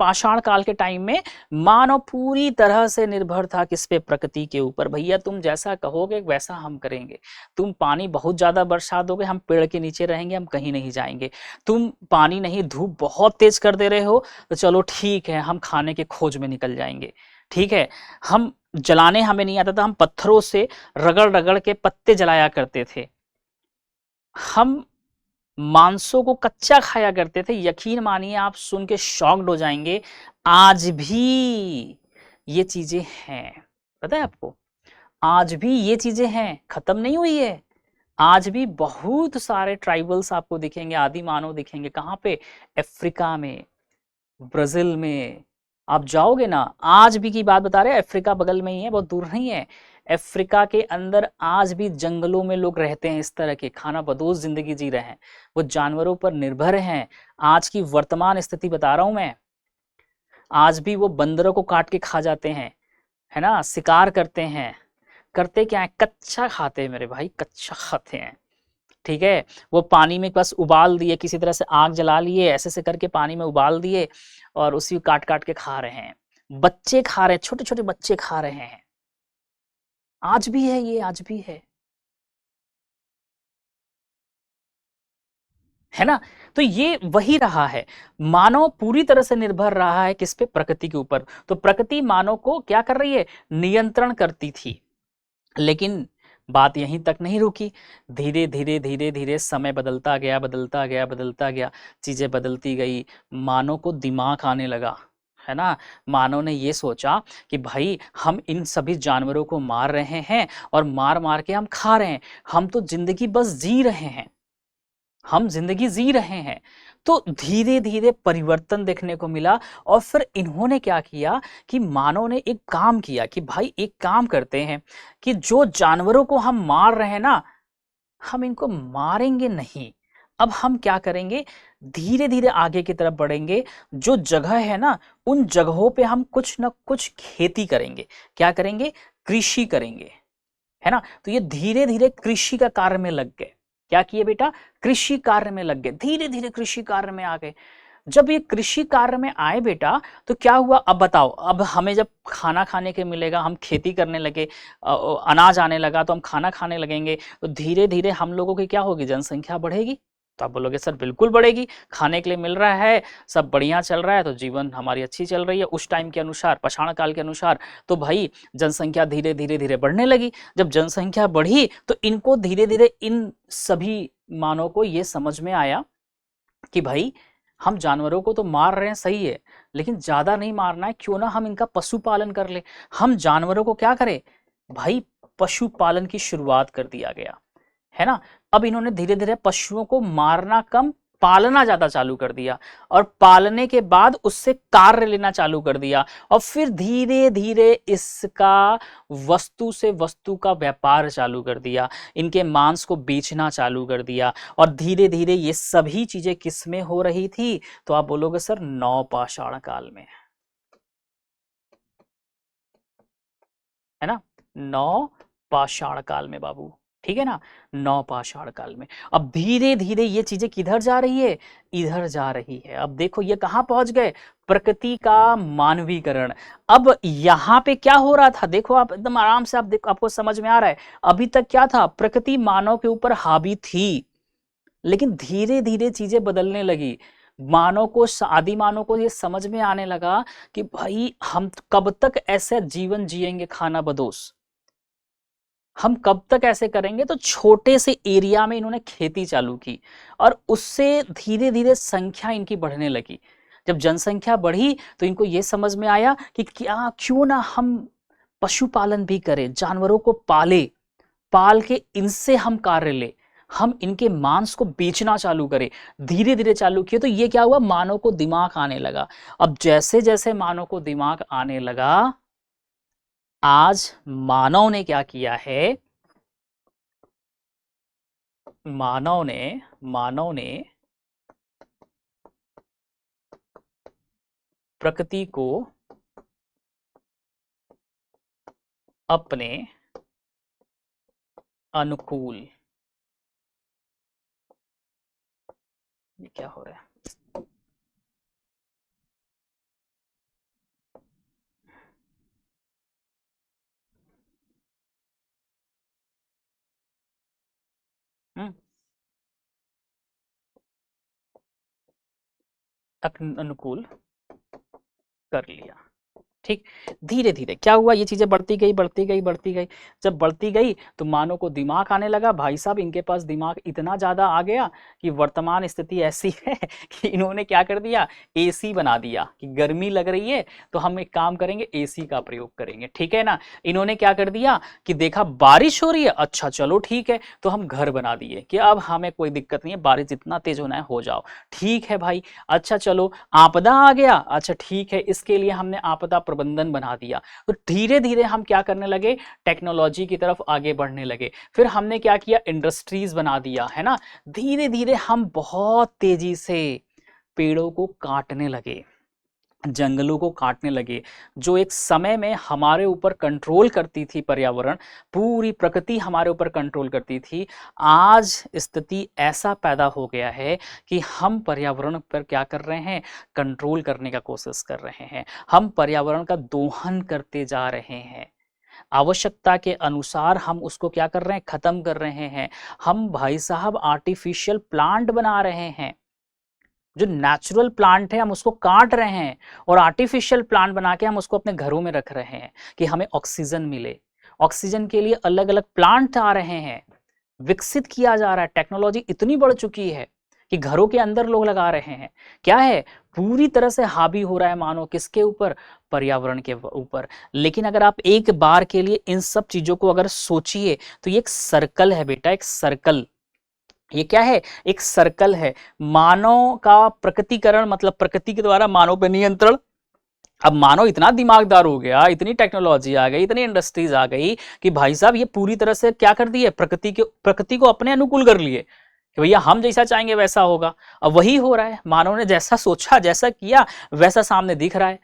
पाषाण काल के टाइम में मानव पूरी तरह से निर्भर था किस पे? प्रकृति के ऊपर। भैया तुम जैसा कहोगे वैसा हम करेंगे। तुम पानी बहुत ज्यादा बरसा दोगे, हम पेड़ के नीचे रहेंगे, हम कहीं नहीं जाएंगे। तुम पानी नहीं, धूप बहुत तेज कर दे रहे हो, तो चलो ठीक है, हम खाने के खोज में निकल जाएंगे। ठीक है, हम जलाने हमें नहीं आता था, हम पत्थरों से रगड़ रगड़ के पत्ते जलाया करते थे। हम मांसों को कच्चा खाया करते थे। यकीन मानिए, आप सुन के शॉक्ड हो जाएंगे, आज भी ये चीजें हैं। पता है आपको, आज भी ये चीजें हैं, खत्म नहीं हुई है। आज भी बहुत सारे ट्राइबल्स आपको दिखेंगे, आदि मानव दिखेंगे। कहाँ पे? अफ्रीका में, ब्राजील में। आप जाओगे ना, आज भी की बात बता रहे हैं, अफ्रीका बगल में ही है, बहुत दूर नहीं है। अफ्रीका के अंदर आज भी जंगलों में लोग रहते हैं, इस तरह के खाना बदोश जिंदगी जी रहे हैं, वो जानवरों पर निर्भर हैं। आज की वर्तमान स्थिति बता रहा हूं मैं। आज भी वो बंदरों को काट के खा जाते हैं, है ना, शिकार करते हैं। करते क्या है? कच्चा खाते हैं मेरे भाई, कच्चा खाते हैं। ठीक है, वो पानी में बस उबाल दिए, किसी तरह से आग जला लिए, ऐसे से करके पानी में उबाल दिए और उसी को काट काट के खा रहे हैं। बच्चे खा रहे हैं, छोटे छोटे बच्चे खा रहे हैं। आज भी है ये, आज भी है ना। तो ये वही रहा है, मानव पूरी तरह से निर्भर रहा है किस पे? प्रकृति के ऊपर। तो प्रकृति मानव को क्या कर रही है? नियंत्रण करती थी। लेकिन बात यहीं तक नहीं रुकी। धीरे धीरे धीरे धीरे समय बदलता गया, बदलता गया, बदलता गया, चीजें बदलती गई। मानव को दिमाग आने लगा, है ना। मानव ने ये सोचा कि भाई हम इन सभी जानवरों को मार रहे हैं और मार मार के हम खा रहे हैं, हम तो जिंदगी बस जी रहे हैं, हम जिंदगी जी रहे हैं। तो धीरे धीरे परिवर्तन देखने को मिला। और फिर इन्होंने क्या किया कि मानव ने एक काम किया कि भाई एक काम करते हैं कि जो जानवरों को हम मार रहे हैं ना, हम इनको मारेंगे नहीं। अब हम क्या करेंगे? धीरे धीरे आगे की तरफ बढ़ेंगे। जो जगह है ना, उन जगहों पे हम कुछ ना कुछ खेती करेंगे। क्या करेंगे? कृषि करेंगे, है ना। तो ये धीरे धीरे कृषि का कार्य में लग गए। क्या किए बेटा? कृषि कार्य में लग गए, धीरे धीरे कृषि कार्य में आ गए। जब ये कृषि कार्य में आए बेटा, तो क्या हुआ? अब बताओ, अब हमें जब खाना खाने के मिलेगा, हम खेती करने लगे, अनाज आने लगा, तो हम खाना खाने लगेंगे, तो धीरे धीरे हम लोगों की क्या होगी? जनसंख्या बढ़ेगी। तो आप बोलोगे सर बिल्कुल बढ़ेगी, खाने के लिए मिल रहा है, सब बढ़िया चल रहा है, तो जीवन हमारी अच्छी चल रही है उस टाइम के अनुसार, पाषाण काल के अनुसार। तो भाई जनसंख्या धीरे धीरे धीरे बढ़ने लगी। जब जनसंख्या बढ़ी तो इनको धीरे धीरे, इन सभी मानव को ये समझ में आया कि भाई हम जानवरों को तो मार रहे हैं, सही है, लेकिन ज्यादा नहीं मारना है, क्यों ना हम इनका पशुपालन कर ले। हम जानवरों को क्या करें? भाई पशुपालन की शुरुआत कर दिया गया, है ना। अब इन्होंने धीरे धीरे पशुओं को मारना कम, पालना ज्यादा चालू कर दिया। और पालने के बाद उससे कार्य लेना चालू कर दिया। और फिर धीरे धीरे इसका वस्तु से वस्तु का व्यापार चालू कर दिया, इनके मांस को बेचना चालू कर दिया। और धीरे धीरे ये सभी चीजें किस में हो रही थी? तो आप बोलोगे सर नवपाषाण काल में, है ना। नवपाषाण काल में बाबू, ठीक है ना, नवपाषाण काल में। अब धीरे धीरे ये चीजें किधर जा रही है? इधर जा रही है। अब देखो ये कहां पहुंच गए? प्रकृति का मानवीकरण। अब यहाँ पे क्या हो रहा था? देखो आप एकदम आराम से, आप देखो, आपको समझ में आ रहा है। अभी तक क्या था? प्रकृति मानव के ऊपर हावी थी, लेकिन धीरे धीरे चीजें बदलने लगी। मानव को, आदि मानव को ये समझ में आने लगा कि भाई हम कब तक ऐसे जीवन जिएंगे खाना बदोश, हम कब तक ऐसे करेंगे। तो छोटे से एरिया में इन्होंने खेती चालू की और उससे धीरे धीरे संख्या इनकी बढ़ने लगी। जब जनसंख्या बढ़ी तो इनको ये समझ में आया कि क्या, क्यों ना हम पशुपालन भी करें, जानवरों को पाले, पाल के इनसे हम कार्य ले, हम इनके मांस को बेचना चालू करें। धीरे धीरे चालू किए तो ये क्या हुआ? मानव को दिमाग आने लगा। अब जैसे जैसे मानव को दिमाग आने लगा, आज मानव ने क्या किया है? मानव ने प्रकृति को अपने अनुकूल, ये क्या हो रहा है? अनुकूल कर लिया। ठीक, धीरे धीरे क्या हुआ, ये चीजें बढ़ती गई बढ़ती गई बढ़ती गई। जब बढ़ती गई तो मानव को दिमाग आने लगा, भाई साहब इनके पास दिमाग इतना ज्यादा आ गया कि वर्तमान स्थिति ऐसी है कि इन्होंने क्या कर दिया, एसी बना दिया कि गर्मी लग रही है तो हम एक काम करेंगे, एसी का प्रयोग करेंगे। ठीक है ना, इन्होंने क्या कर दिया कि देखा बारिश हो रही है, अच्छा चलो ठीक है, तो हम घर बना दिए कि अब हमें कोई दिक्कत नहीं है, बारिश जितना तेज होना है हो जाओ। ठीक है भाई, अच्छा चलो आपदा आ गया, अच्छा ठीक है, इसके लिए हमने आपदा प्रबंधन बना दिया। तो धीरे धीरे हम क्या करने लगे, टेक्नोलॉजी की तरफ आगे बढ़ने लगे। फिर हमने क्या किया, इंडस्ट्रीज बना दिया, है ना। धीरे धीरे हम बहुत तेजी से पेड़ों को काटने लगे, जंगलों को काटने लगे। जो एक समय में हमारे ऊपर कंट्रोल करती थी पर्यावरण, पूरी प्रकृति हमारे ऊपर कंट्रोल करती थी, आज स्थिति ऐसा पैदा हो गया है कि हम पर्यावरण पर क्या कर रहे हैं, कंट्रोल करने का कोशिश कर रहे हैं। हम पर्यावरण का दोहन करते जा रहे हैं, आवश्यकता के अनुसार हम उसको क्या कर रहे हैं, खत्म कर रहे हैं। हम भाई साहब आर्टिफिशियल प्लांट बना रहे हैं, जो नेचुरल प्लांट है हम उसको काट रहे हैं और आर्टिफिशियल प्लांट बना के हम उसको अपने घरों में रख रहे हैं कि हमें ऑक्सीजन मिले। ऑक्सीजन के लिए अलग अलग प्लांट आ रहे हैं, विकसित किया जा रहा है, टेक्नोलॉजी इतनी बढ़ चुकी है कि घरों के अंदर लोग लगा रहे हैं। क्या है, पूरी तरह से हावी हो रहा है मानो किसके ऊपर, पर्यावरण के ऊपर। लेकिन अगर आप एक बार के लिए इन सब चीजों को अगर सोचिए तो ये एक सर्कल है बेटा, एक सर्कल। ये क्या है, एक सर्कल है। मानव का प्रकटीकरण मतलब प्रकृति के द्वारा मानव पर नियंत्रण। अब मानव इतना दिमागदार हो गया, इतनी टेक्नोलॉजी आ गई, इतनी इंडस्ट्रीज आ गई कि भाई साहब ये पूरी तरह से क्या कर दिए, प्रकृति को अपने अनुकूल कर लिए कि भैया हम जैसा चाहेंगे वैसा होगा। अब वही हो रहा है, मानव ने जैसा सोचा जैसा किया वैसा सामने दिख रहा है।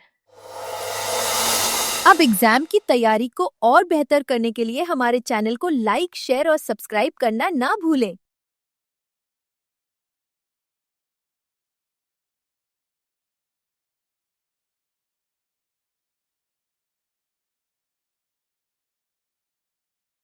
अब एग्जाम की तैयारी को और बेहतर करने के लिए हमारे चैनल को लाइक, शेयर और सब्सक्राइब करना ना भूलें।